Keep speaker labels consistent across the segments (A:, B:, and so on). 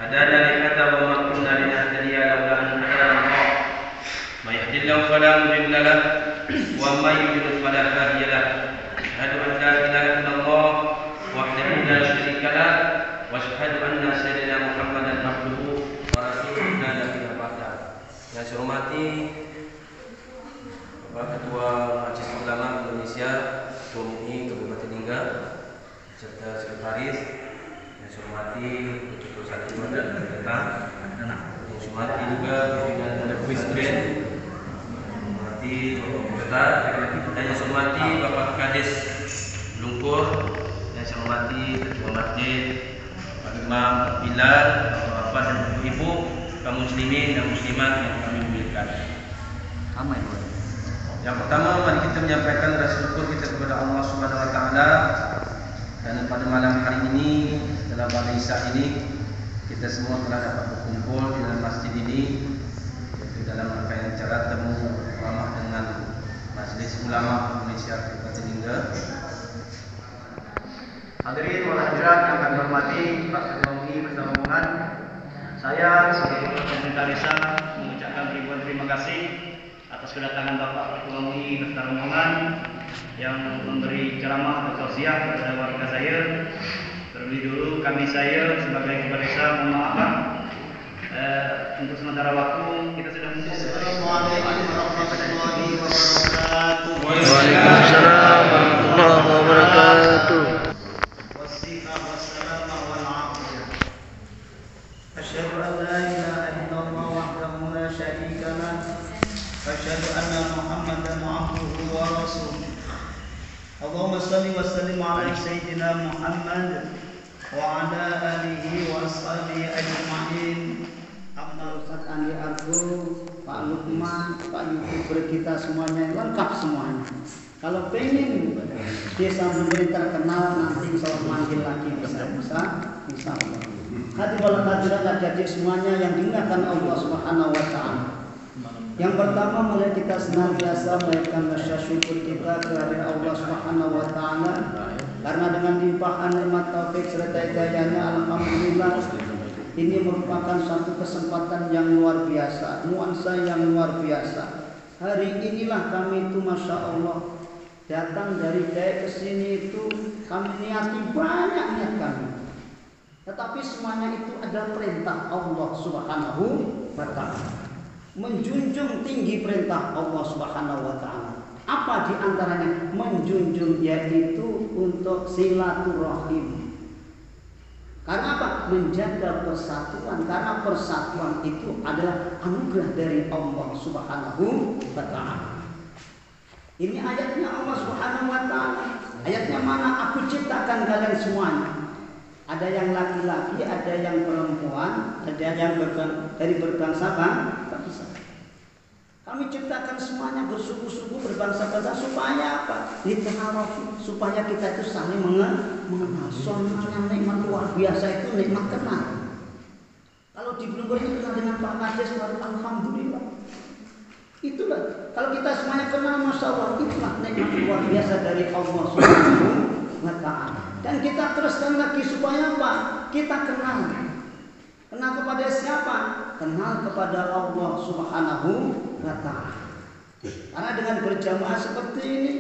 A: هدانا لهذا وما كنا لنهتدي لولا أن هدانا الله من يهد الله فلا مضل له ومن يضلل فلا هادي له أشهد أن لا إله إلا الله وحده لا شريك له وأشهد أن سيدنا محمدا عبده ورسوله لا نبي بعده. Yang saya hormati Bapak Ketua Majelis Ulama Indonesia, Ketua MUI Kabupaten Lingga, serta Sekretaris. Yang saya hormati Ketua Satu dan Datang. Yang saya hormati juga pimpinan Kuis Band. Hormati Bapak Peserta dan yang saya hormati Bapak Kades Lumpur. Yang saya hormati Ketua Masjid, Pak Imam, Pak Bilal, Bapak dan Ibu, kaum muslimin dan muslimat yang kami muliakan. Yang pertama, mari kita menyampaikan rasa syukur kita kepada Allah Subhanahu wa taala karena pada malam hari ini dalam pada Isya ini kita semua telah dapat berkumpul di dalam masjid ini yaitu dalam rangkaian acara temu ulama dengan Majelis Ulama Indonesia Kabupaten Lingga.
B: Hadirin wal hadirat yang kami hormati, Pak Ketua MUI beserta rombongan, saya sebagai pemerintah desa mengucapkan ribuan terima kasih atas kedatangan Bapak Ketua MUI beserta rombongan yang memberi ceramah atau tausiah kepada warga saya. Terlebih dulu saya sebagai kepala desa mohon maaf untuk sementara waktu kita sudah Assalamualaikum warahmatullahi wabarakatuh.
C: Waalaikumsalam warahmatullahi wabarakatuh.
B: Asyhadu an la ilaha illallah wahdahu la syarika lah. Asyhadu anna Muhammadan abduhu wa rasuluh. Allahumma shalli wa sallim ala sayyidina Muhammad wa ala alihi wa ashabihi ajma'in. Abdul Ustaz Andi Argo, Pak Lukman, Pak YouTuber kita semuanya lengkap semuanya. Kalau pengen desa menjadi terkenal nanti insya Allah manggil lagi bisa insya Allah. Hadirin hadirat adik-adik semuanya yang dimuliakan Allah Subhanahu wa taala. Yang pertama, mulai kita senantiasa menaikkan rasa syukur kita kepada Allah Subhanahu wa taala karena dengan limpahan nikmat taufik serta hidayahnya alhamdulillah ini merupakan satu kesempatan yang luar biasa, nuansa yang luar biasa. Hari inilah kami itu Masya Allah datang dari daerah ke sini itu kami niati banyak niat kami. Tetapi semuanya itu adalah perintah Allah Subhanahu wa taala. Menjunjung tinggi perintah Allah Subhanahu wa taala. Apa di antaranya? Menjunjung yaitu untuk silaturahim. Karena apa? Menjaga persatuan. Karena persatuan itu adalah anugerah dari Allah Subhanahu wa taala. Ini ayatnya Allah Subhanahu wa taala. Ayatnya mana? Aku ciptakan kalian semuanya. Ada yang laki-laki, ada yang perempuan, ada yang dari berbangsa bangsa. Kami ciptakan semuanya bersuku-suku, berbangsa-bangsa supaya apa? Lita'arafu, supaya kita itu saling mengenal. Soalnya nikmat luar biasa itu nikmat kenal. Kalau di Blumbur itu kenal dengan Pak Kades, alhamdulillah. Itulah kalau kita semuanya kenal Masya Allah, itulah nikmat luar biasa dari Allah Subhanahu wa taala. Dan kita teruskan lagi supaya apa? Kita kenal. Kenal kepada siapa? Kenal kepada Allah Subhanahu wa taala. Karena dengan berjamaah seperti ini,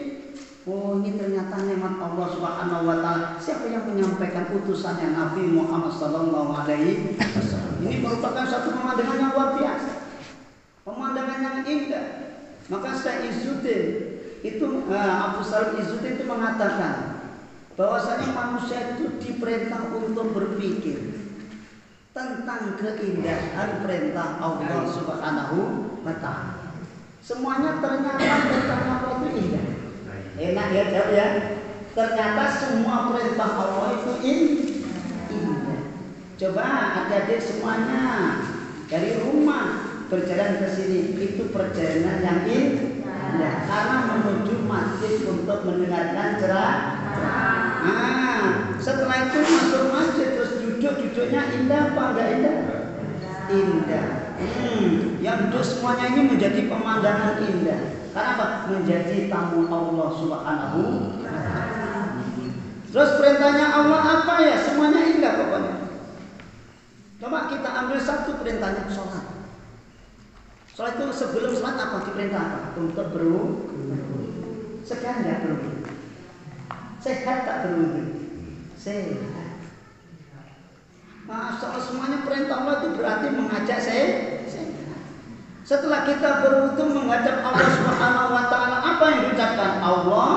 B: oh ini ternyata nikmat Allah Subhanahu wa taala. Siapa yang menyampaikan utusannya Nabi Muhammad sallallahu alaihi wasallam? Ini merupakan satu pemandangan yang luar biasa. Pemandangan yang indah. Maka Syekh Izzuddin itu Abu Salim Izzuddin itu mengatakan bahwasanya manusia itu diperintah untuk berpikir tentang keindahan perintah Allah Subhanahu wa taala. Semuanya ternyata perintah Allah itu indah. Enak ya jawab ya. Ternyata semua perintah Allah itu indah. Coba adik-adik semuanya dari rumah berjalan ke sini itu perjalanan yang indah karena menuju masjid untuk mendengarkan ceramah. Setelah itu masuk masjid terus duduknya indah apa enggak indah? Indah. Yang duduk semuanya ini menjadi pemandangan indah. Karena apa? Menjadi tamu Allah Subhanahu wa taala. Terus perintahnya Allah apa ya? Semuanya indah pokoknya. Coba kita perintahnya sholat. Sholat itu sebelum sholat apa diperintah apa? Untuk berwudu. Sekarang ya berwudu. Sehat tak berwudu? Sehat. Masya Allah, semuanya perintah Allah itu berarti mengajak sehat. Setelah kita berwudu menghadap Allah Subhanahu wa taala, apa yang diucapkan? Allah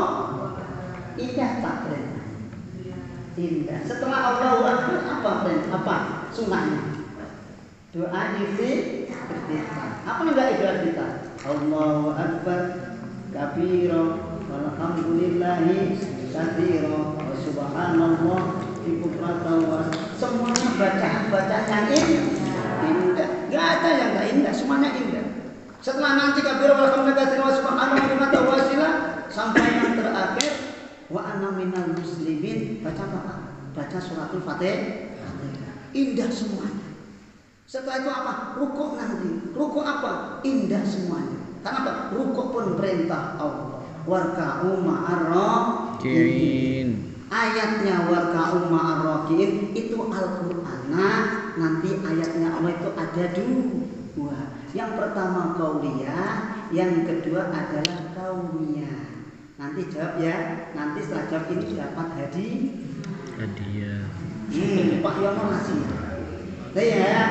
B: indah tak perintah. Indah. Setelah Allahu Akbar apa perintah? Apa sunnahnya? Doa iftitah. Apa enggak ibadah kita? Allahu Akbar kabira walhamdulillahi katsira wa subhanallah bukratan wa semuanya bacaan yang indah. Enggak ada yang enggak indah, semuanya indah. Setelah nanti kabira walhamdulillahi katsira wa subhanallah wasilah sampai yang terakhir wa ana minal muslimin, baca apa? Baca suratul Fatihah. Indah semuanya. Setelah itu apa? Rukuk nanti. Rukuk apa? Indah semuanya. Karena apa? Rukuk pun perintah Allah. Warka'u ma'ar-raki'in. Ayatnya warka'u ma'ar-raki'in itu Al-Qur'an. Nah, nanti ayatnya Allah itu ada dua. Yang pertama qauliyah, yang kedua adalah qauliyah. Nanti jawab ya. Nanti setelah jawab ini dapat hadiah. Pak Yono ngasih. Ya.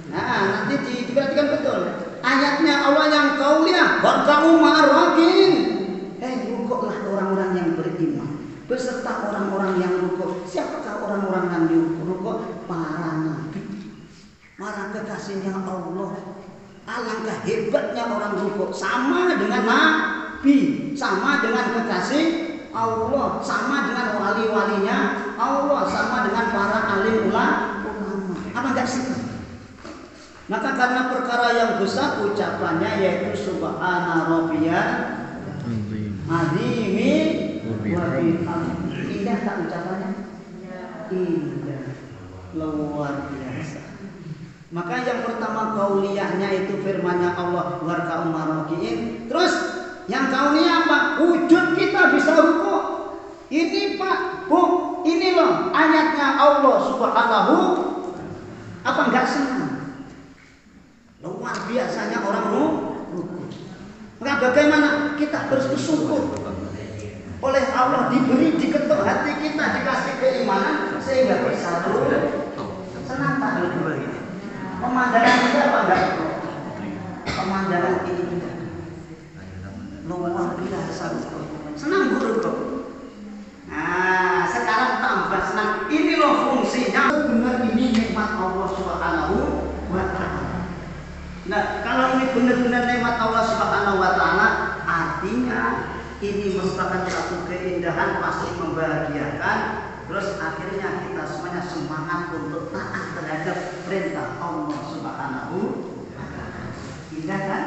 B: Nah, nanti diperhatikan betul. Ayatnya Allah yang qauliyah, warka'u ma'ar-raki'in. Rukuklah orang-orang yang beriman beserta orang-orang yang rukuk. Siapakah orang-orang yang rukuk? Para nabi, para kekasihnya Allah. Alangkah hebatnya orang rukuk, sama dengan nabi, sama dengan kekasih Allah, sama dengan wali-walinya Allah, sama dengan para alim ulama. Apa enggak sih? Maka karena perkara yang besar ucapannya yaitu subhana rabbiyal azimi wa bihamdihi. Indah tak ucapannya? Indah, luar biasa. Maka yang pertama qauliyahnya itu firman-Nya Allah warka'u ma'ar-raki'in. Terus yang qauliyah apa? Wujud kita bisa rukuk. Ini Pak, Bu, ini loh ayatnya Allah Subhanahu. Apa enggak senang? Luar biasanya orang rukuk. Maka bagaimana kita harus bersyukur oleh Allah diberi diketuk hati kita, dikasih keimanan sehingga bisa rukuk. Senang tak rukuk? Pemandangan ini apa enggak? Pemandangan ini luar biasa. Senang rukuk. Nah, sekarang tambah senang. Ini loh fungsinya. Benar ini nikmat Allah Subhanahu wa taala. Nah, kalau ini benar-benar nikmat Allah Subhanahu wa taala, artinya ini merupakan satu keindahan, pasti membahagiakan. Terus akhirnya kita semuanya semangat untuk taat terhadap perintah Allah Subhanahu wa taala. Indah kan?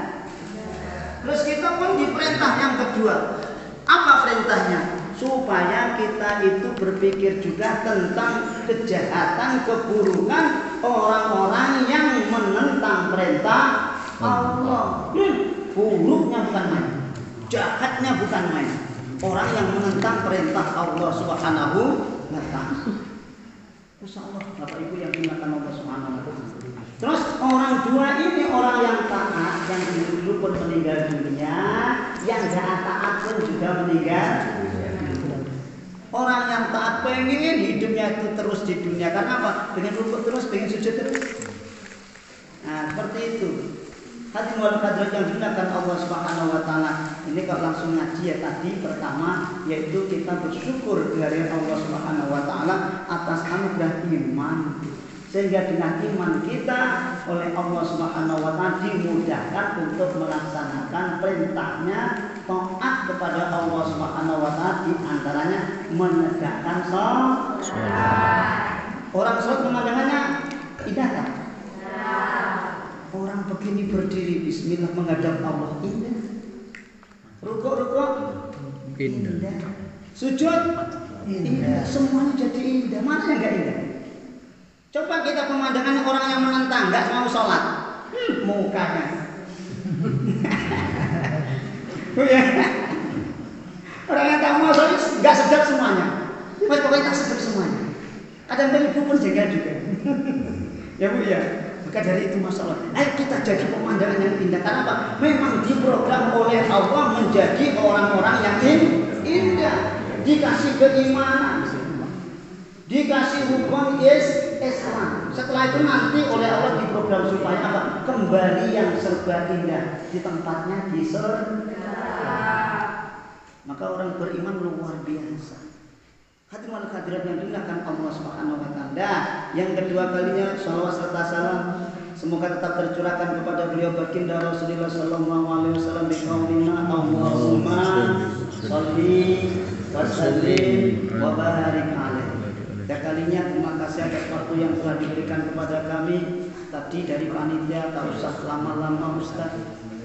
B: Terus kita pun diperintah yang kedua. Apa perintahnya? Supaya kita itu berpikir juga tentang kejahatan, keburukan orang-orang yang menentang perintah Allah. Buruknya bukan main, jahatnya bukan main. Orang yang menentang perintah Allah Subhanahu wa taala. Masya Allah, Bapak Ibu yang dimuliakan Allah Subhanahu wa taala. Terus orang dua ini orang yang taat, yang dulu pun meninggal dunia, yang gak taat pun juga meninggal. Orang yang taat pengen hidupnya itu terus di dunia, karena apa? Pengen rukuk terus, pengen sujud terus. Nah, seperti itu. Hadirin wal hadirat yang dimuliakan Allah Subhanahu wa taala. Ini kalau langsung ngaji ya tadi pertama yaitu kita bersyukur dari Allah Subhanahu wa taala atas anugerah iman. Sehingga dengan iman kita oleh Allah Subhanahu wa taala dimudahkan untuk melaksanakan perintahnya, taat kepada Allah Subhanahu wa taala, di antaranya menegakkan salat. Orang salat pemandangannya indah kan? Orang begini berdiri bismillah menghadap Allah indah. Rukuk indah. Sujud indah. Semuanya jadi indah. Mana yang enggak indah? Coba kita pemandangan orang yang menentang, nggak mau sholat, mukanya. Orang yang tak mau sholat nggak sedap semuanya. Pokoknya tak sedap semuanya. Ada yang ibu pun jaga juga. Ya Bu ya. Maka Maka dari itu masalah. Ayo kita jadi pemandangan yang indah. Karena apa? Memang diprogram oleh Allah menjadi orang-orang yang indah. Dikasih keimanan, dikasih hukum Islam. Setelah itu nanti oleh Allah diprogram supaya apa? Kembali yang serba indah di tempatnya di surga. Maka orang beriman luar biasa. Hadirin hadirat yang dimuliakan Allah Subhanahu wa taala. Yang kedua kalinya shalawat serta salam semoga tetap tercurahkan kepada beliau baginda Rasulullah sallallahu alaihi wasallam bi qaulina Allahumma shalli wa sallim wa barik alaihi. Dan kalinya terima kasih atas waktu yang telah diberikan kepada kami tadi dari panitia. Tak usah lama-lama Ustaz.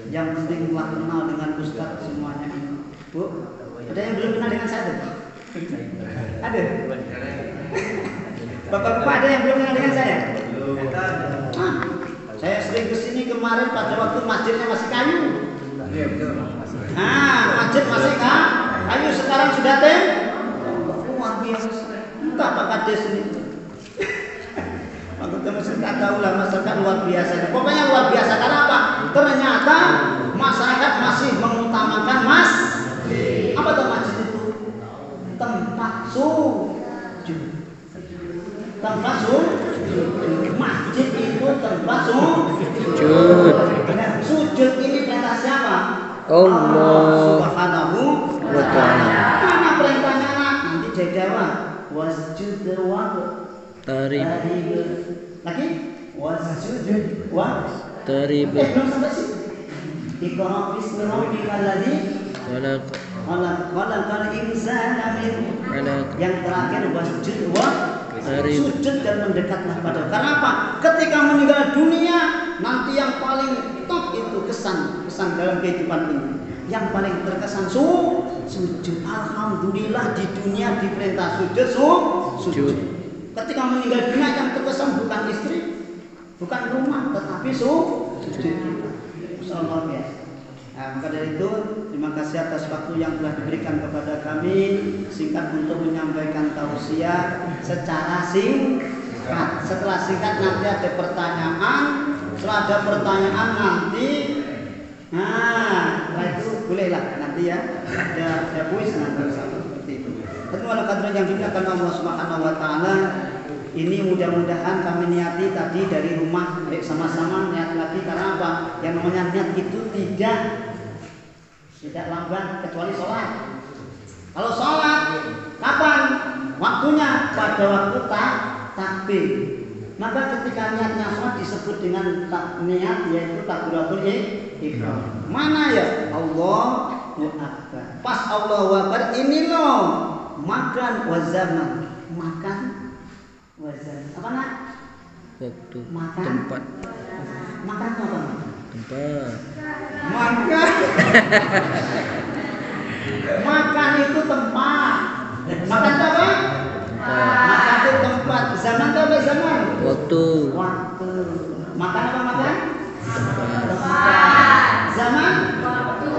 B: Yang penting telah kenal dengan Ustaz semuanya ini. Bu, ada yang belum kenal dengan saya? Ada? Bapak-bapak ada yang belum kenal dengan saya? Saya sering kesini kemarin pada waktu masjidnya masih kayu. Masjid masih kayu, sekarang sudah luar biasa. Entah Pak Kades ini. Aku masih tak tahu lah masyarakat luar biasa. Pokoknya luar biasa karena apa? Ternyata masyarakat masih mengutamakan apa tuh masjid itu? Tempat sujud. Tempat sujud. Masjid itu tempat sujud. Nah, sujud ini perintah siapa? Allah Subhanahu wa taala. Mana perintahnya nak? Nanti saya jawab. Wasjud wa tarib. Lagi? Wasjud wa tarib. Belum sampai sih. Iqra bismi rabbikal ladzi khalaqal insana min 'alaq. Yang terakhir wasjud wa tarib. Sujud dan mendekatlah pada. Karena apa? Ketika meninggal dunia nanti yang paling top itu kesan dalam kehidupan ini. Yang paling terkesan sujud. Alhamdulillah di dunia diperintah sujud. Ketika meninggal dunia yang terkesan bukan istri, bukan rumah, tetapi sujud. Insyaallah ya. Nah, maka dari itu terima kasih atas waktu yang telah diberikan kepada kami. Singkat untuk menyampaikan tausiah secara singkat. Setelah singkat nanti ada pertanyaan. Setelah ada pertanyaan nanti, setelah itu bolehlah nanti ya ada kuis nanti seperti itu. Tentu ala kadran yang dimuliakan Allah Subhanahu wa taala. Ini mudah-mudahan kami niati tadi dari rumah, sama-sama niat lagi karena apa? Yang namanya niat itu tidak lambat kecuali sholat. Kalau sholat kapan? Waktunya pada waktu takbir. Maka ketika niatnya sholat disebut dengan niat yaitu takbiratul ihram. Mana ya? Allahu akbar. Pas Allahu akbar ini loh makan wazaman. Makan wazaman. Apa nak?
C: Waktu.
B: Makan.
C: Tempat.
B: Makan apa?
C: Tempat.
B: Makan. Makan itu tempat. Makan apa? Makan itu tempat. Zaman apa zaman?
C: Waktu.
B: Waktu. Makan apa makan?
C: Tempat.
B: Zaman? Waktu.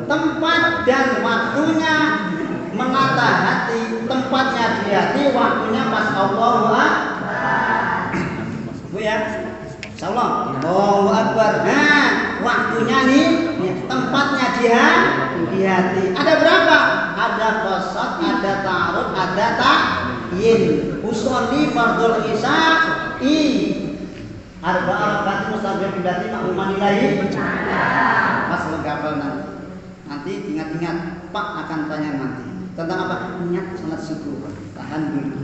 B: Tempat dan waktunya menata hati. Tempatnya di hati, waktunya pas Allahu Akbar. Bu ya. Insyaallah. Allahu Akbar. Nah, waktunya nih, tempatnya di hati. Ada berapa? Ada qasad, ada ta'arud, ada ta'yin. Usolli fardhul isya'i. Arba'a rakaat mustabir bidati ma'luman ilahi. Pas lengkapal nanti. Nanti ingat-ingat, Pak akan tanya nanti. Tentang apa? Niat salat subuh. Tahan dulu.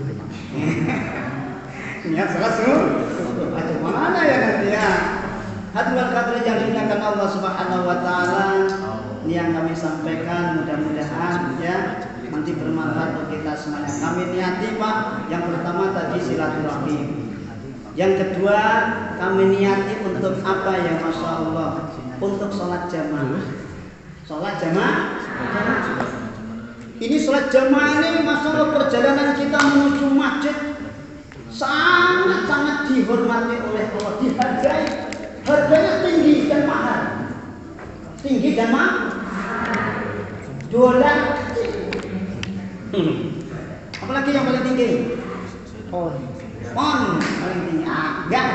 B: Niat salat subuh. Ada mana ya nanti ya? Hadirin hadirat yang dimuliakan Allah Subhanahu wa taala, ini yang kami sampaikan mudah-mudahan ya nanti bermanfaat untuk kita semuanya. Kami niati Pak, yang pertama tadi silaturahmi. Yang kedua kami niati untuk apa ya Masya Allah? Untuk sholat jamaah. Sholat jamaah. Ini sholat jamaah ini Masya Allah perjalanan kita menuju masjid sangat-sangat dihormati oleh Allah, dihargai. Harganya tinggi dan mahal. Tinggi dan mahal. Dolar kecil. Apalagi yang paling tinggi? Pon paling tinggi. Agak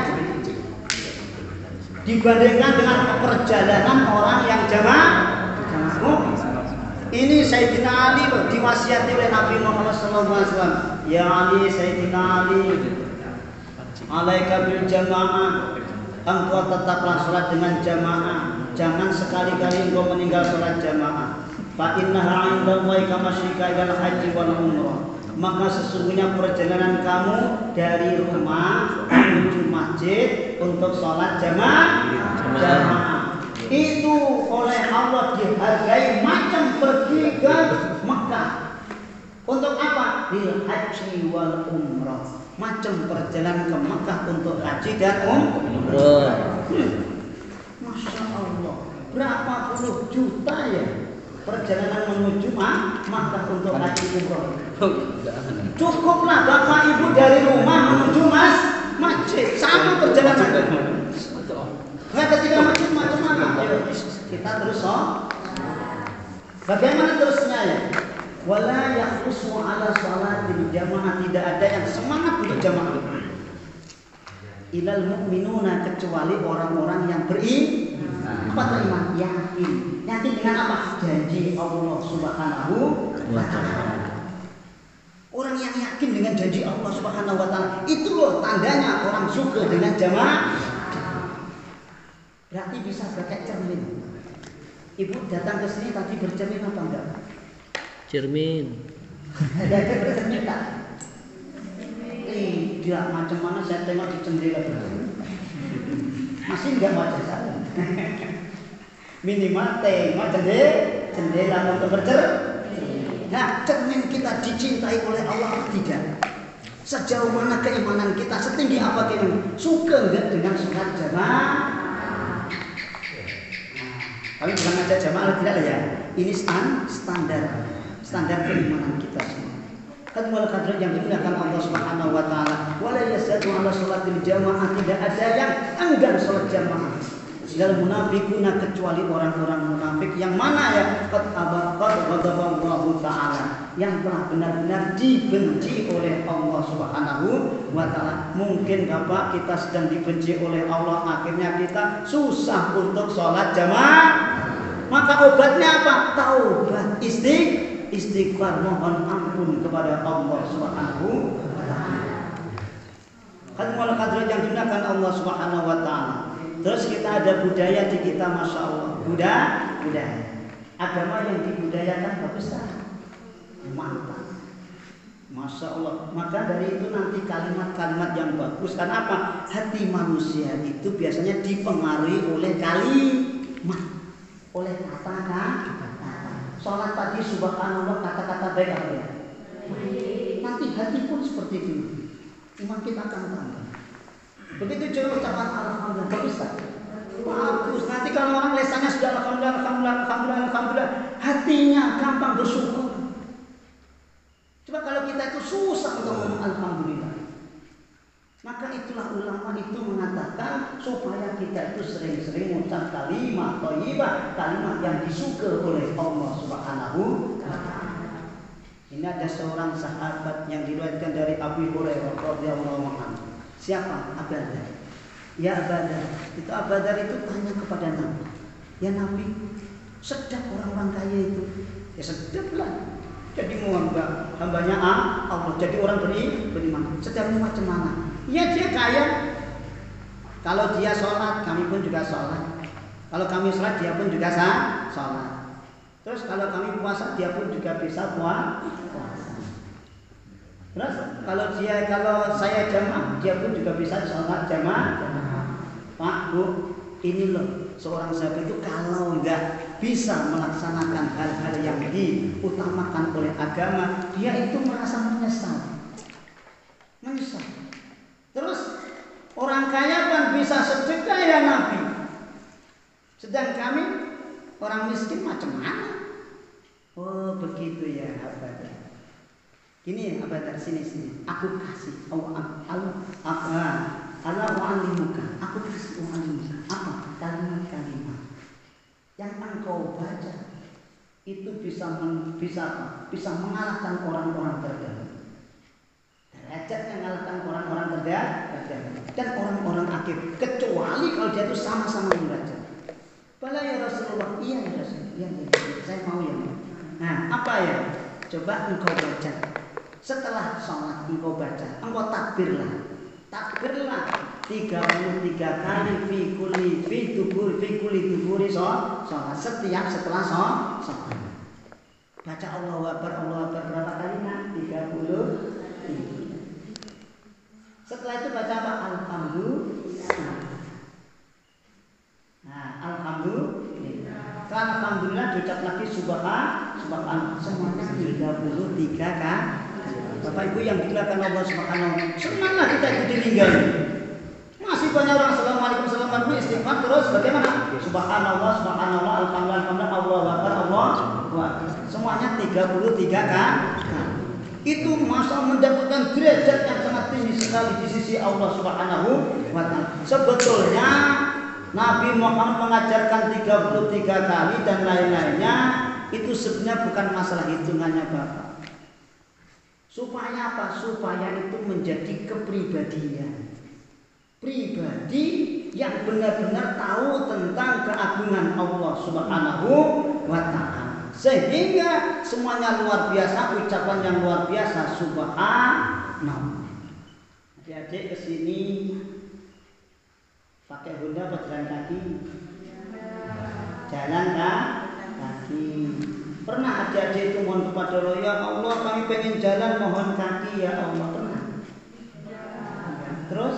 B: dibandingkan dengan perjalanan orang yang jamaah. Ini Sayyidina Ali loh, diwasiati oleh Nabi Muhammad SAW. Ya Ali, Sayyidina Ali, alaika bil jamaah, engkau tetaplah sholat dengan jamaah. Jangan sekali-kali engkau meninggal sholat jamaah. Fa innaha 'indallahi kamasyika ilal haji wal umrah. Maka sesungguhnya perjalanan kamu dari rumah menuju masjid untuk sholat jamaah itu oleh Allah dihargai macam pergi ke Mekah. Untuk apa? Lil haji wal umrah. Macam perjalanan ke Mekah untuk haji dan umrah. Masya Allah, berapa puluh juta ya perjalanan menuju Makkah untuk haji umroh. Cukuplah bapak ibu dari rumah menuju masjid, sama perjalanan. Nah, ketika masjid macam mana? Ayo, kita terus bagaimana terusnya ya? Wala yaqusu ala sholatil jamaah, tidak ada yang semangat untuk jamaah. Ilal mu'minuna, kecuali orang-orang yang beriman. Apa beriman? Yakin. Yakin dengan apa? Janji Allah Subhanahu wa ta'ala. Orang yang yakin dengan janji Allah Subhanahu wa ta'ala, itu loh tandanya orang suka dengan jamaah. Berarti bisa pakai cermin. Ibu datang ke sini tadi bercermin apa enggak? Cermin. Ada bercermin tak? Tidak, macam mana saya tengok di jendela bercermin. Masih enggak wajah saya. Minimal tengok jendela untuk bercermin. Nah, cermin kita dicintai oleh Allah tidak? Sejauh mana keimanan kita, setinggi apa kita? Suka enggak dengan sholat jamaah? Kami bukan ngajak jamaah tidak ya. Ini standar keimanan kita semua. Kadwal kadrat yang dimuliakan Allah Subhanahu wa taala. Wala yasadu ala sholatil jamaah, tidak ada yang enggan sholat jamaah. Dalam munafikuna, kecuali orang-orang munafik yang mana ya? Qad ghadaballahu taala, yang telah benar-benar dibenci oleh Allah Subhanahu wa taala. Mungkin Bapak kita sedang dibenci oleh Allah, akhirnya kita susah untuk sholat jamaah. Maka obatnya apa? Taubat, istighfar, mohon ampun kepada Allah Subhanahu wa taala. Kadwal kadrat yang dimuliakan Allah Subhanahu wa taala. Terus kita ada budaya di kita, masya Allah. Budaya. Agama yang dibudayakan bagus tak? Mantap. Masya Allah. Maka dari itu nanti kalimat-kalimat yang bagus. Karena apa? Hati manusia itu biasanya dipengaruhi oleh kalimat, oleh kata-kata. Sholat tadi subhanallah, kata-kata baik apa ya? Nanti hati pun seperti itu. Iman kita akan tambah. Begitu juga ucapan alhamdulillah, bagus tak? Bagus. Nanti kalau orang lesannya sudah alhamdulillah, hatinya gampang bersyukur. Coba kalau kita itu susah untuk ngomong alhamdulillah. Maka itulah ulama itu mengatakan supaya kita itu sering-sering mengucap kalimat thayyibah, kalimat yang disuka oleh Allah Subhanahu wa taala. Ini ada seorang sahabat yang diriwayatkan dari Abu Hurairah radhiyallahu anhu. Siapa? Abadar. Ya Abadar. Itu Abadar itu tanya kepada Nabi. Ya Nabi, sedap orang-orang kaya itu. Ya sedap lah. Jadi hambanya Allah. Jadi orang beriman. Sedapnya macam mana? Ya dia kaya. Kalau dia sholat, kami pun juga sholat. Kalau kami sholat, dia pun juga sholat. Terus kalau kami puasa, dia pun juga bisa puasa. Terus kalau saya jamaah, dia pun juga bisa sholat jamaah. Pak, Bu, ini loh seorang sahabat itu kalau enggak bisa melaksanakan hal-hal yang diutamakan oleh agama, dia itu merasa menyesal. Terus orang kaya kan bisa sedekah ya Nabi. Sedang kami orang miskin macam mana? Oh begitu ya Abadar. Gini Abadar, sini. Aku kasih. Allah wa'alimuka. Aku kasih wa'alimuka. Apa? Kalimat-kalimat yang engkau baca itu bisa mengalahkan orang-orang terdalam. Derajat yang mengalahkan orang-orang terdalam. dan orang-orang akhir, kecuali kalau dia itu sama-sama membaca. Bala ya Rasulullah, iya ya Rasulullah, iya, saya mau ya. Nah, apa ya? Coba engkau baca. Setelah sholat engkau baca, engkau takbirlah 33 kali fi kulli duburi sholat, setiap setelah sholat. Baca Allahu Akbar berapa kali? 30. Setelah itu baca apa? Alhamdulillah. Nah, alhamdulillah. Setelah alhamdulillah diucap lagi subhanallah. Semuanya 33 kan? Bapak Ibu yang dilakukan Allah Subhanahu, senanglah kita itu ditinggal. Masih banyak orang assalamualaikum istighfar terus bagaimana? Subhanallah, alhamdulillah, Allahu Akbar, semuanya 33 kan? Itu masa mendapatkan derajat yang sangat tinggi sekali di sisi Allah Subhanahu wa Ta'ala. Sebetulnya Nabi Muhammad mengajarkan 33 kali dan lain-lainnya itu sebenarnya bukan masalah hitungannya Bapak. Supaya apa? Supaya itu menjadi kepribadian. Pribadi yang benar-benar tahu tentang keagungan Allah Subhanahu wa Ta'ala. Sehingga semuanya luar biasa, ucapan yang luar biasa, subhanallah. Adik-adik kesini pakai Honda apa jalan kaki? Jalan kaki. Pernah adik-adik itu mohon kepada Allah, ya Allah kami pengen jalan mohon kaki ya Allah, pernah? Terus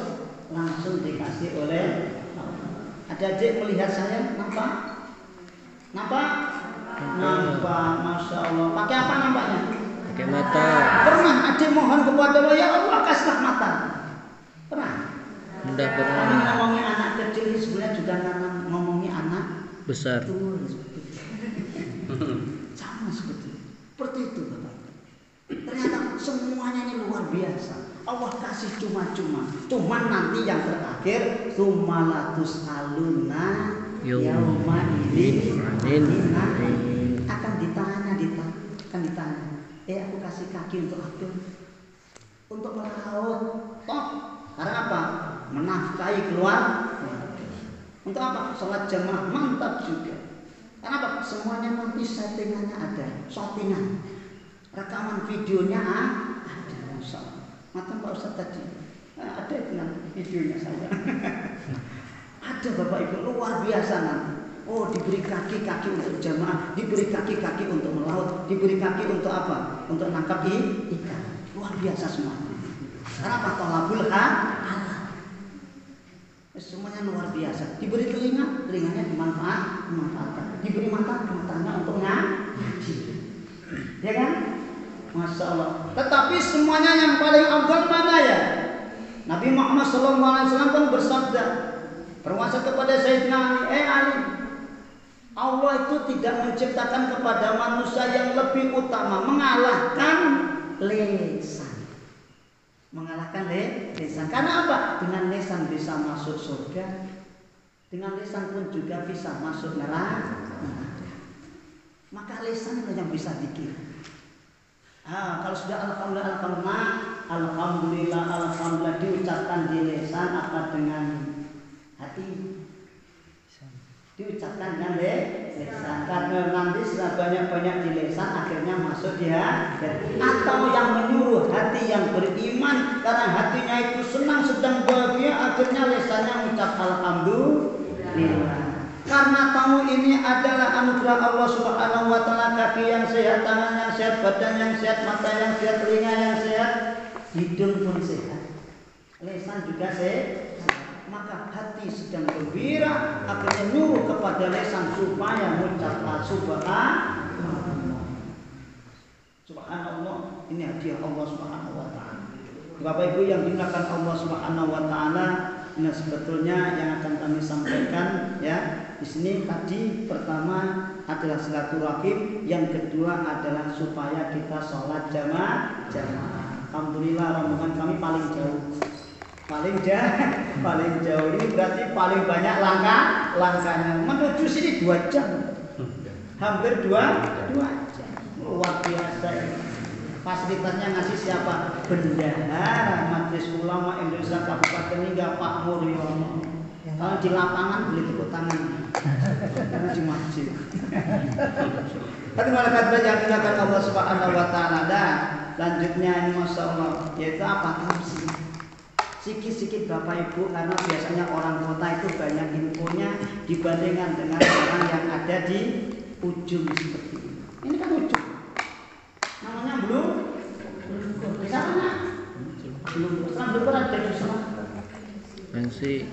B: langsung dikasih oleh Allah. Adik-adik melihat saya, nampak? Nampak, Masya Allah. Pakai apa nampaknya?
C: Pakai mata.
B: Pernah adik mohon kepada Allah, ya Allah kasihlah mata. Pernah?
C: Sudah pernah.
B: Kami ngomongin anak kecil sebenarnya juga ngomongin anak
C: Besar.
B: Sama seperti itu Bapak. Ternyata semuanya ini luar biasa. Allah kasih cuma-cuma. Cuman nanti yang terakhir sumalatus aluna yauma idzin akan ditanya. Aku kasih kaki untuk apa? Untuk melaut. Toh, karena apa? Menafkahi keluar. Untuk apa? Sholat jamaah mantap juga. Kenapa? Semuanya nanti settingannya ada, shottingan, rekaman videonya ada, Masya Allah. Mata Pak Ustaz tadi, ada dengan videonya saya. Ada Bapak Ibu luar biasa nanti. Oh, diberi kaki untuk jamaah, diberi kaki untuk melaut, diberi kaki untuk apa? Untuk nangkap ikan. Luar biasa semua. Kenapa? Tolabul halal. Semuanya luar biasa. Diberi telinganya dimanfaatkan. Diberi matanya untuk ngaji. Ya kan? Masya Allah. Tetapi semuanya yang paling afdal mana ya? Nabi Muhammad SAW kan bersabda, berwasiat kepada Sayyidina Ali, Allah itu tidak menciptakan kepada manusia yang lebih utama mengalahkan lisan. Karena apa? Dengan lisan bisa masuk surga, dengan lisan pun juga bisa masuk neraka. Maka lisan itu yang bisa dikir. Kalau sudah alhamdulillah diucapkan di lisan, apa dengan hati? Diucapkan dengan lisan. Karena nanti setelah banyak-banyak di lisan akhirnya masuk di hati. Atau yang menyuruh hati yang beriman, karena hatinya itu senang sedang bahagia, akhirnya lisannya mengucap alhamdulillah. Karena tahu ini adalah anugerah Allah Subhanahu wa Ta'ala, kaki yang sehat, tangan yang sehat, badan yang sehat, mata yang sehat, telinga yang sehat, hidung pun sehat, lisan juga sehat. Maka hati sedang gembira, akhirnya nyuruh kepada lisan supaya mengucapkan subhanallah. Ini hadiah Allah Subhanahu wa Ta'ala. Bapak Ibu yang dimuliakan Allah Subhanahu wa Ta'ala, ini sebetulnya yang akan kami sampaikan ya. Di sini tadi pertama adalah silaturahim, yang kedua adalah supaya kita sholat jamaah. Alhamdulillah rombongan kami paling jauh. Paling jauh ini berarti paling banyak langkahnya. Menuju sini 2 jam. Hampir 2 jam. Luar biasa ini. Fasilitasnya ngasih siapa? Bendahara Majelis Ulama Indonesia Kabupaten Ningga, Pak Muryono. Kalau di lapangan beli tepuk tangan, karena di masjid. Tapi malaikat yang digunakan Allah Subhanahu Wa Taala. Dan lanjutnya ini masya Allah, yaitu apa? Tafsir. Sikit-sikit Bapak Ibu, karena biasanya orang kota itu banyak infonya dibandingkan dengan orang yang ada di ujung seperti ini. Ini kan ujung. Namanya belum di sana. Belum ada di sana.
C: Masih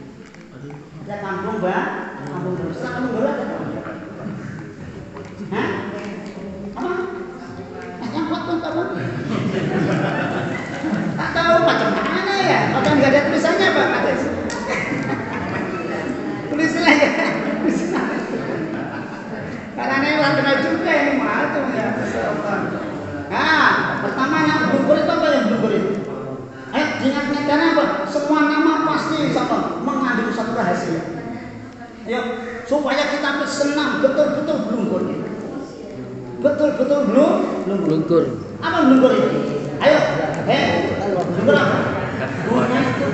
B: Ada kampung Mbak, kampung baru. Setelah kampung baru ada apa? Hah? Apa? Yang potong apa? Tak tahu macam mana ya. Kalau nggak ada tulisannya Pak, ada. Tulisan aja. Karena ini lantai juga ini mahal tuh ya. Nah, pertamanya blukur itu apa yang blukur itu? Diingat-ingat karena apa? Semua nama pasti apa? Mengandung satu rahasia. Ayo, supaya kita senang betul-betul blukur itu. Betul-betul blukur. Apa blukur itu? Ayo, blukur apa? Budaya itu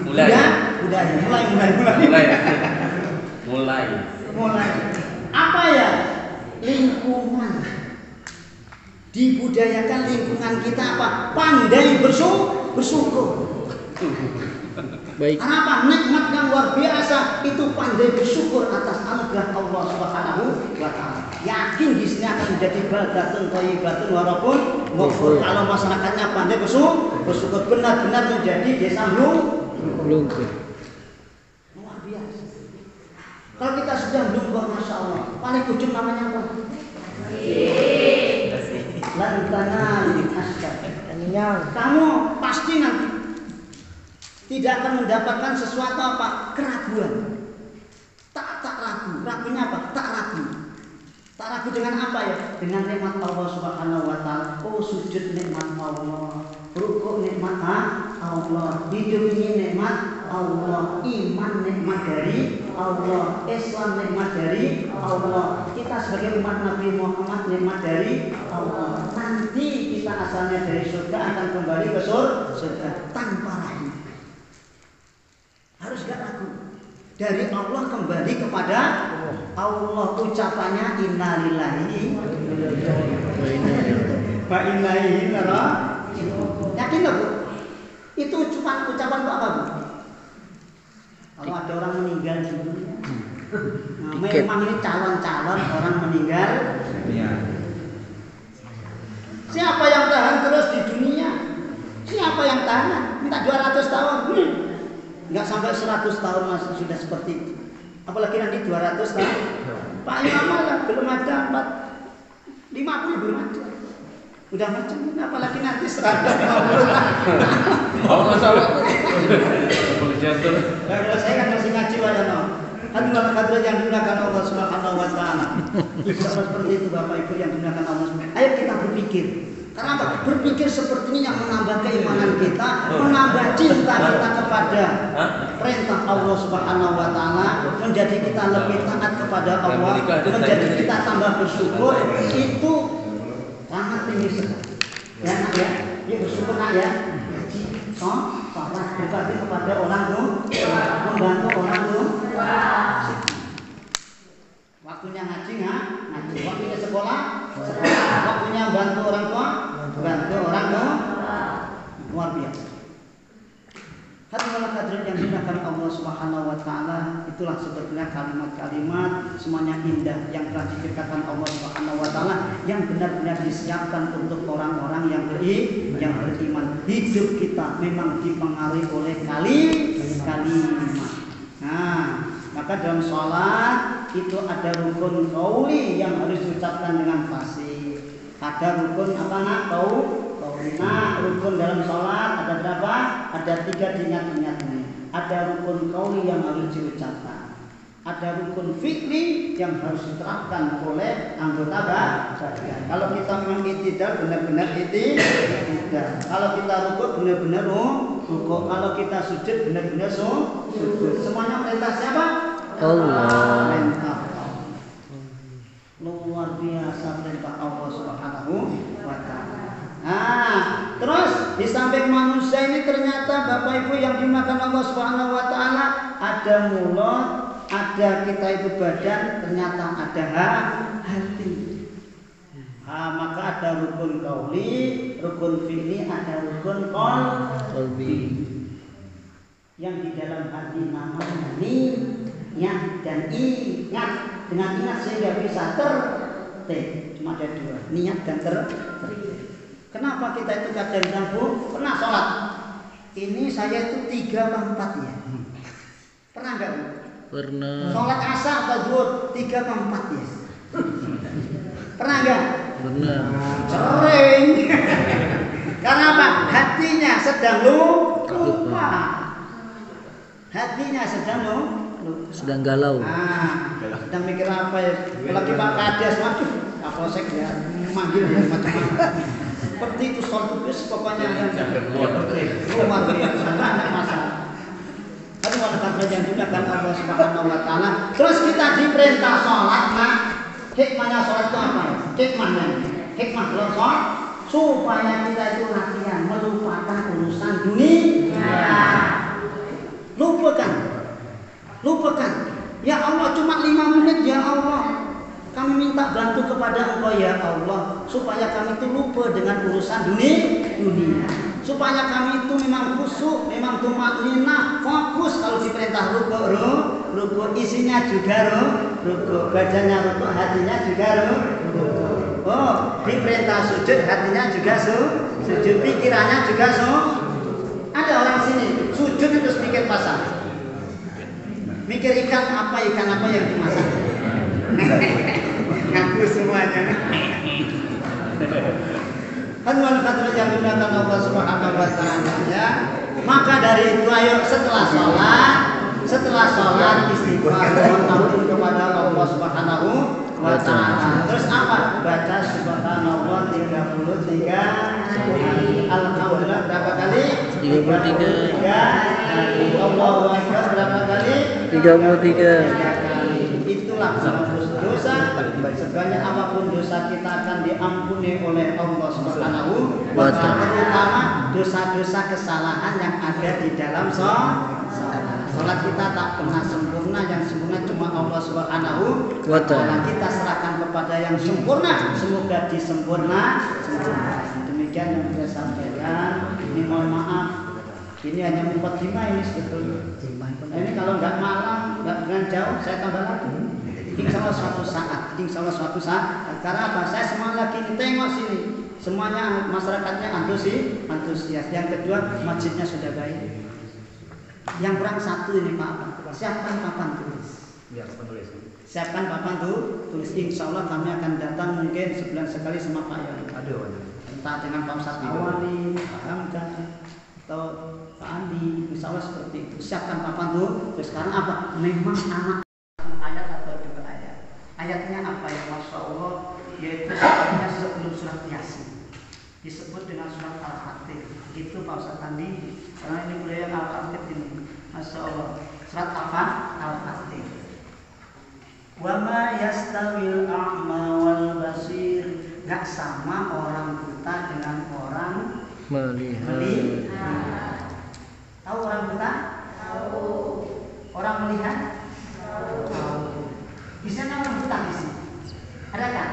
B: budaya. Mulai. Apa ya? Lingkungan. Dibudayakan lingkungan kita apa? Pandai bersyukur.
C: baik.
B: Kenapa? Nikmat yang luar biasa itu pandai bersyukur atas anugerah Allah Subhanahu wa Ta'ala. Yakin di sini akan menjadi baldatun thayyibatun walaupun ghafur. Kalau masyarakatnya pandai bersyukur benar-benar menjadi desa
C: Lungkur.
B: luar biasa. Kalau kita sudah lungkur, masya Allah, paling ujung namanya apa? Lantana kamu pasti nanti tidak akan mendapatkan sesuatu apa? Keraguan. Tak ragu. Ragunya apa? Tak ragu. Tak ragu dengan apa ya? Dengan nikmat Allah Subhanahu wa Ta'ala. Oh, sujud nikmat Allah, rukuk nikmat Allah, hidup ini nikmat Allah, iman nikmat dari Allah, Islam nikmat dari Allah. Kita sebagai umat Nabi Muhammad nikmat dari Allah. Nanti kita asalnya dari surga akan kembali ke surga tanpa ragu. Harus gak ragu. Dari Allah kembali kepada Allah. Ucapannya innalillahi wa inna ilaihi raji'un. Yakin gak Bu? Itu ucapan itu apa Bu? Kalau ada orang meninggal di dunia, nah, memang ini calon-calon orang meninggal. Siapa yang tahan terus di dunia? Siapa yang tahan? Minta 200 tahun. Enggak sampai 100 tahun masih sudah seperti itu. Apalagi nanti 200 tahun. Pak Imam malah belum ada 50 belum ada. Udah macam ini apalagi nanti 150 tahun.
A: Oh, masalah. Boleh jatuh.
B: Kalau saya kan masih ngaji wajah Hadirin hadirat yang dimuliakan Allah Subhanahu wa Ta'ala. Seperti itu Bapak Ibu yang dimuliakan Allah Subhanahu. Ayo kita berpikir. Karena apa? Berpikir seperti ini yang menambah keimanan kita, menambah cinta kita kepada perintah Allah Subhanahu wa Ta'ala, menjadi kita lebih taat kepada Allah, menjadi kita tambah bersyukur. Itu sangat tinggi sekali. Ya nak ya, ya bersyukur nak ya. Sholat berbakti kepada orang tua, membantu orang tua. Waktunya ngaji ngaji, waktunya sekolah, waktunya bantu orang tua, bantu orang tua. Luar biasa. Hadirin hadirin yang dimuliakan Allah Subhanahu wa Ta'ala, itulah sebetulnya kalimat-kalimat semuanya indah yang telah diciptakan Allah Subhanahu wa Ta'ala, yang benar-benar disiapkan untuk orang-orang yang beriman. Hidup kita memang dipengaruhi oleh kalimat. Nah, maka dalam sholat itu ada rukun qauli yang harus diucapkan dengan fasih. Ada rukun apa nak? Nah, rukun dalam sholat ada berapa? Ada 3 diingat-ingat nih. Ada rukun qauli yang harus diucapkan. Ada rukun fi'li yang harus diterapkan oleh anggota badan. Kalau kita memang i'tidal benar-benar i'tidal. Kalau kita rukuk benar-benar rukuk. Kalau kita sujud benar-benar sujud. Semuanya perintah siapa?
C: Allah.
B: Perintah Allah. Luar biasa perintah Allah Subhanahu Terus di samping manusia ini ternyata Bapak Ibu yang dimakan Allah Subhanahu wa taala, ada mulut, ada kita itu badan, ternyata ada hati. Maka ada rukun qauli, rukun fi'li, ada rukun qalbi. Yang di dalam hati namanya niat dan ingat. Dengan ingat sehingga bisa cuma ada dua, niat dan Kenapa kita itu kadang bilang, Bu, pernah sholat? Ini saya itu 3 atau 4 ya. Pernah enggak, Bu?
C: Pernah.
B: Sholat asar atau zuhur 3 atau 4 ya. Pernah enggak?
C: Pernah.
B: Sering. Karena apa? Hatinya sedang lupa. Hatinya sedang lupa.
C: Sedang galau.
B: Sedang mikir apa ya? Lagi Pak Kades, waduh, Kapolsek ya manggil ya macam-macam. Seperti itu soal itu pokoknya yang luar biasa, banyak masalah. Tapi wanita yang digunakan Allah Subhanahu wa taala. Terus kita diperintah sholat, nah hikmahnya sholat itu apa? Hikmah sholat supaya kita itu latihan melupakan urusan dunia. Lupakan. Ya Allah, cuma 5 menit ya Allah. Kami minta bantu kepada Engkau ya Allah, supaya kami itu lupa dengan urusan dunia. Supaya kami itu memang khusyuk, memang tumakninah, fokus kalau diperintah ruku isinya juga ruku, badannya ruku, hatinya juga ruku. Diperintah sujud, hatinya juga sujud, pikirannya juga Ada orang sini sujud terus mikir pasang. Mikir ikan apa yang dimasak. Ngaku semuanya. Kan wanita yang digunakan Allah Subhanahu wa taala ya. Maka dari itu ayo setelah sholat istighfar mohon ampun kepada Allah Subhanahu wa taala. Terus apa? Baca subhanallah 33 kali. Alhamdulillah berapa kali?
C: 33.
B: Allahu akbar berapa kali?
C: 33.
B: Itulah menembus dosa. Sebanyak apapun dosa kita akan diampuni oleh Allah Subhanahu wa taala, terutama dosa-dosa kesalahan yang ada di dalam sholat. Sholat kita tak pernah sempurna, yang sempurna cuma Allah Subhanahu wa taala. Kita serahkan kepada yang sempurna, semoga disempurnakan. Demikian yang saya sampaikan. Ini mohon maaf, ini hanya mukadimah ini sebetulnya. Ini kalau nggak malam, nggak dengan jauh, saya tambah lagi. Insya Allah suatu saat. Karena apa? Saya semua lagi tengok sini, semuanya masyarakatnya antusias. Yang kedua, masjidnya sudah baik. Yang kurang satu ini Pak, siapkan papan tulis. Siapkan papan tulis. Insya Allah kami akan datang mungkin sebulan sekali sama Pak Yoni. Entah dengan Pak Ustadz Awali, Pak Hamka, atau Pak Andi, insya Allah seperti itu. Siapkan papan tulis. Sekarang apa? Memang anak ayat atau juga ayat. Ayatnya apa ya? Masya Allah, yaitu ayatnya sebelum surat Yasin. Disebut dengan surat Al-Fatih. Itu Pak Ustadz Andi. Karena ini beliau Al-Fatih ini. Masya Allah. Surat Al-Fatih. Wa ma yastawil a'ma wal basir. Gak sama orang buta dengan orang melihat. Tahu orang buta? Tahu. Orang melihat? Tahu. Di sana orang buta di sini. Adakah?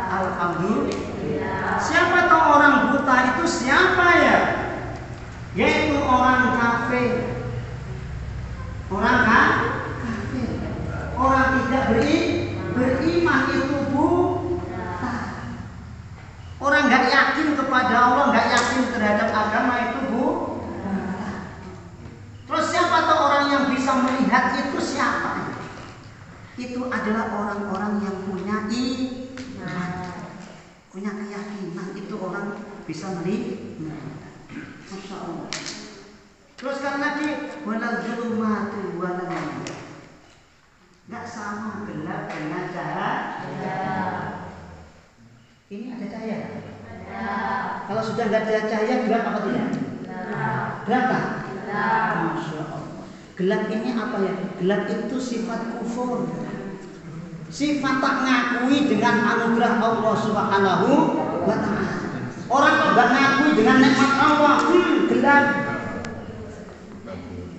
B: Alhamdulillah. Siapa tahu orang buta itu siapa ya? Yaitu orang kafir. Orang kafir. Orang tidak beriman itu buta. Orang nggak yakin kepada Allah, nggak yakin terhadap agama itu buta. Terus siapa tahu orang yang bisa melihat itu siapa? Itu adalah orang-orang yang punya iman, punya keyakinan. Itu orang bisa melihat. Masya Allah. Teruskan lagi, walal zulumatu walal nur. Nggak sama gelap dengan cahaya. Ini ada cahaya. Kalau sudah nggak ada cahaya, gelap apa tidak? Gelap tak? Masya Allah. Gelap ini apa ya? Gelap itu sifat kufur. Sifat tak ngakui dengan anugerah Allah Subhanahu wa taala. Orang kok nggak ngakui dengan nikmat Allah, gelap.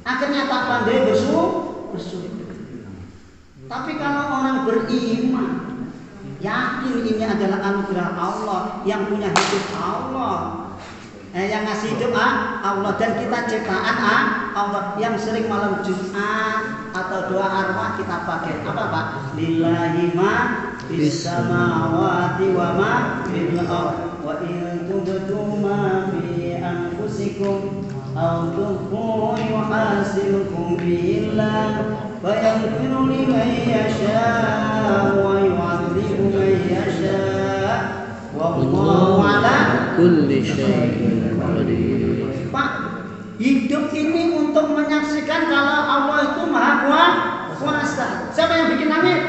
B: Akhirnya tak pandai bersyukur. Tapi kalau orang beriman, yakin ini adalah anugerah Allah, yang punya hidup Allah, yang ngasih hidup Allah, dan kita ciptaan Allah, yang sering malam Jumat atau doa arwah kita pakai apa Pak? Lillahi ma fis samawati wa ma fil ardh wa in tubdu ma fi anfusikum aw tukhfu yuhasibukum billah fa yaghfiru liman yasha wa yu'adzibu man yasha wallahu ala
C: kulli syai'in qadir.
B: Pak, hidup ini untuk menyaksikan kalau Allah itu Maha Kuasa. Siapa yang bikin langit?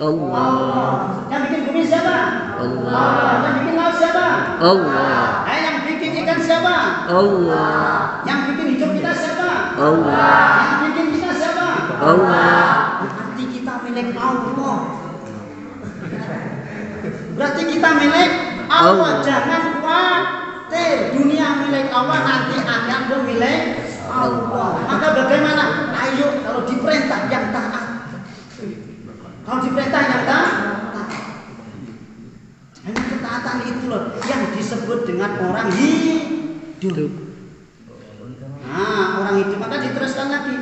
B: Allah. Yang bikin bumi siapa? Allah. Yang bikin laut siapa?
C: Allah.
B: Yang bikin ikan siapa?
C: Allah.
B: Yang bikin hidup kita siapa?
C: Allah.
B: Yang bikin kita siapa?
C: Allah.
B: Berarti kita milik Allah. Berarti kita milik Allah. Jangan khawatir, dunia milik Allah, nanti akan milik Allah. Maka bagaimana? Ayo, kalau diperintah yang taat. Kalau diperintah yang taat. Hanya ketaatan itu loh yang disebut dengan orang hidup. Nah, orang hidup. Maka diteruskan lagi.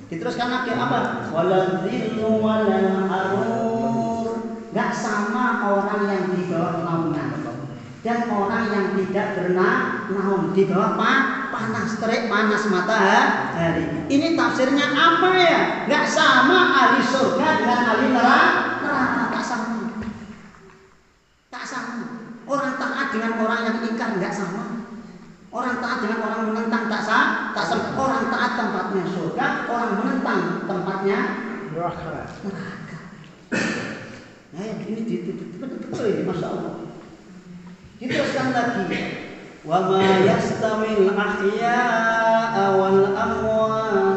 B: Diteruskan lagi apa? Waladhillu wala harur. Gak sama orang yang di bawah naungan dan orang yang tidak bernaung di bawah panas terik, panas matahari. Ini tafsirnya apa ya? Gak sama ahli surga dengan ahli neraka. Tak sama. Tak sama. Orang taat dengan orang yang ingkar gak sama. Orang taat dengan orang menentang tak sama. Orang taat tempatnya surga, orang menentang tempatnya neraka. Nah, ini betul ini, masya Allah. Diteruskan lagi. Wa ma yastawil ahya'a wal amwat.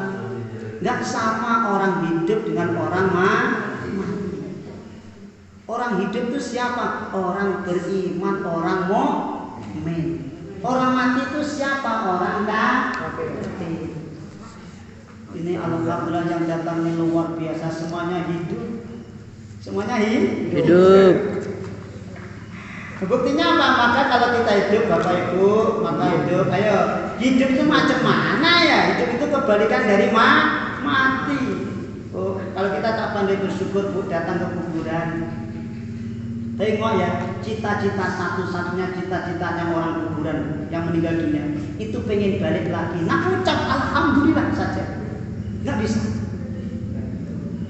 B: Enggak sama orang hidup dengan orang mati. Orang hidup itu siapa? Orang beriman, orang mukmin. Orang mati itu siapa? Orang kafir. Ini alhamdulillah yang datangnya luar biasa, semuanya hidup. Semuanya hidup. Buktinya apa? Maka kalau kita hidup, Bapak Ibu, maka hidup. Ayo, hidup itu macam mana ya? Hidup itu kebalikan dari mati. Oh, kalau kita tak pandai bersyukur, Bu, datang ke kuburan. Tengok ya, cita-cita satu-satunya cita-citanya orang kuburan yang meninggal dunia itu pengen balik lagi. Nah, ucap alhamdulillah saja, nggak bisa.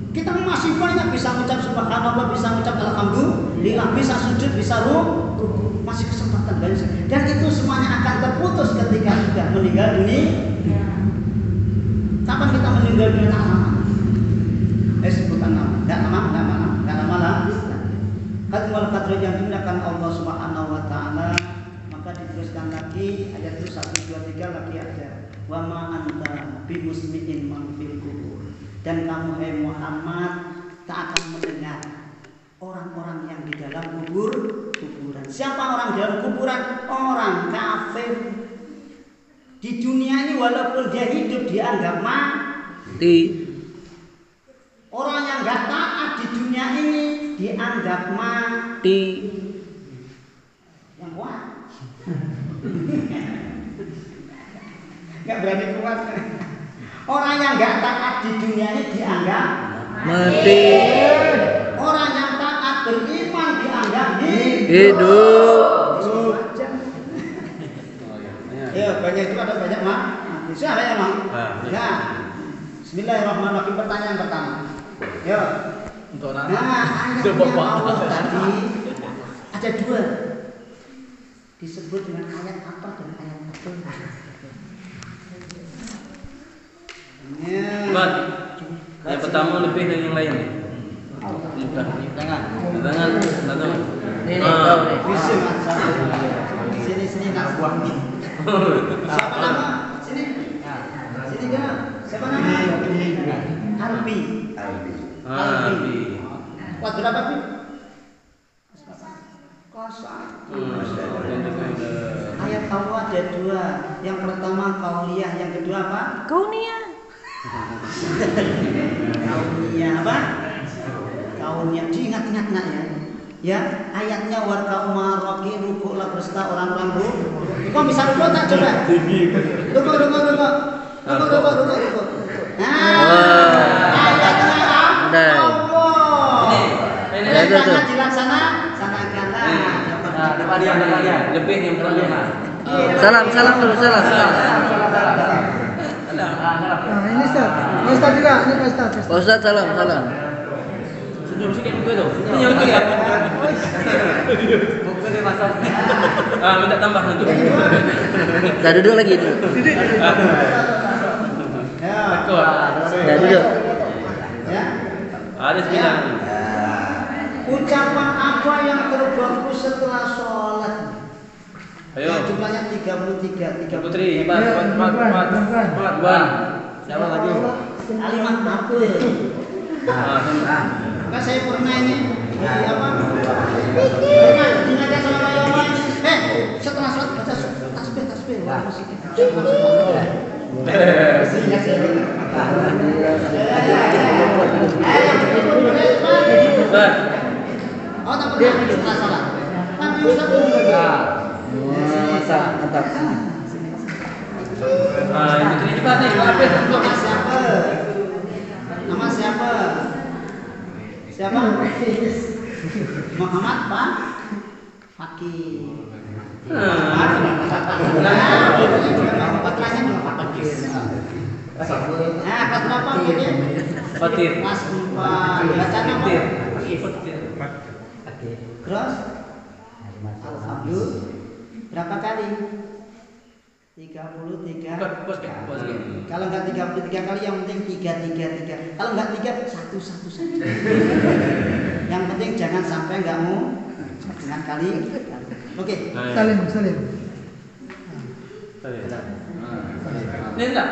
B: Kita masih banyak bisa ucap subhanallah, bisa ucap alhamdulillah, bisa sujud, bisa ruku, masih kesempatan banyak. Dan itu semuanya akan terputus ketika sudah meninggal dunia. Kapan kita meninggal dunia? Tak lama. Bukan lama, nggak lama lagi. Kadmal qadr yang dimuliakan Allah Subhanahu wa taala. Maka diteruskan lagi ayat itu 1 2 3 lagi ada. Wa ma anta bi musmi'in man fil kubur. Dan kamu hai Muhammad tak akan mendengar orang-orang yang di dalam kuburan. Siapa orang di dalam kuburan? Orang kafir. Di dunia ini walaupun dia hidup dianggap mati. Orang yang gak taat di dunia ini dianggap mati. Yang kuat. Gak berani kuat. Orang yang gak taat di dunia ini dianggap
C: mati.
B: Orang yang taat beriman dianggap
C: hidup.
B: Ya, banyak itu ada banyak mati. Siapa yang mau? Ya. Bismillahirrahmanirrahim. Pertanyaan pertama. Ya. Ayatnya Allah tadi ada dua. Disebut dengan ayat apa dan ayat apa?
A: Bang, yang pertama lebih dari yang lain. Tangan.
C: Ini kau nih.
B: Sini nak buah nih. Siapa nama? Sini. Sini kan? Siapa nama? Albi. Albi. Kuat berapa, Pi? Kelas 1. Allah ada dua. Yang pertama kauliyah, yang kedua apa?
C: Kauniyah.
B: Kauliyah apa? Kauliyah. Diingat-ingat nak ya. Ya, ayatnya warka umaroki rukuklah berserta orang-orang rukuk. Kok bisa rukuk tak coba? Rukuk. Ayatnya Allah. Ini sangat dilaksanakan.
A: Lebih yang pertama.
C: Salam dulu, salam.
D: Ini Ustaz juga, ini Pak Ustaz.
C: Pak Ustaz, salam.
A: Senyum sikit muka tu. Ini yang lagi. Muka dia masak. Minta tambah nanti.
C: Dah duduk lagi tu.
B: Ya.
C: Dah duduk.
B: Ya.
A: Ada 9.
B: Ucapan apa yang terbagus setelah sholat?
A: Ayo.
B: Ya, jumlahnya 33.
A: Putri, Wan. Siapa lagi?
B: Kalimat apa? Kan saya pernah ini jadi apa? Pernah diingatkan sama Pak. Setelah sholat baca tasbih. Oh, tak pernah setelah sholat. Tapi Ustaz
C: Mantap.
A: Ini juga nih,
B: Nama siapa? Muhammad Pak Fakih. Kelas berapa dia?
A: Fatir.
B: Kelas 4. Bacaan apa? Terus? Alhamdulillah. Berapa kali? 33. Kalau enggak 33 kali, yang penting 3. Kalau enggak 3, satu saja. Yang penting jangan sampai enggak mau dengan kali. Oke.
D: Salim.
A: Ini enggak?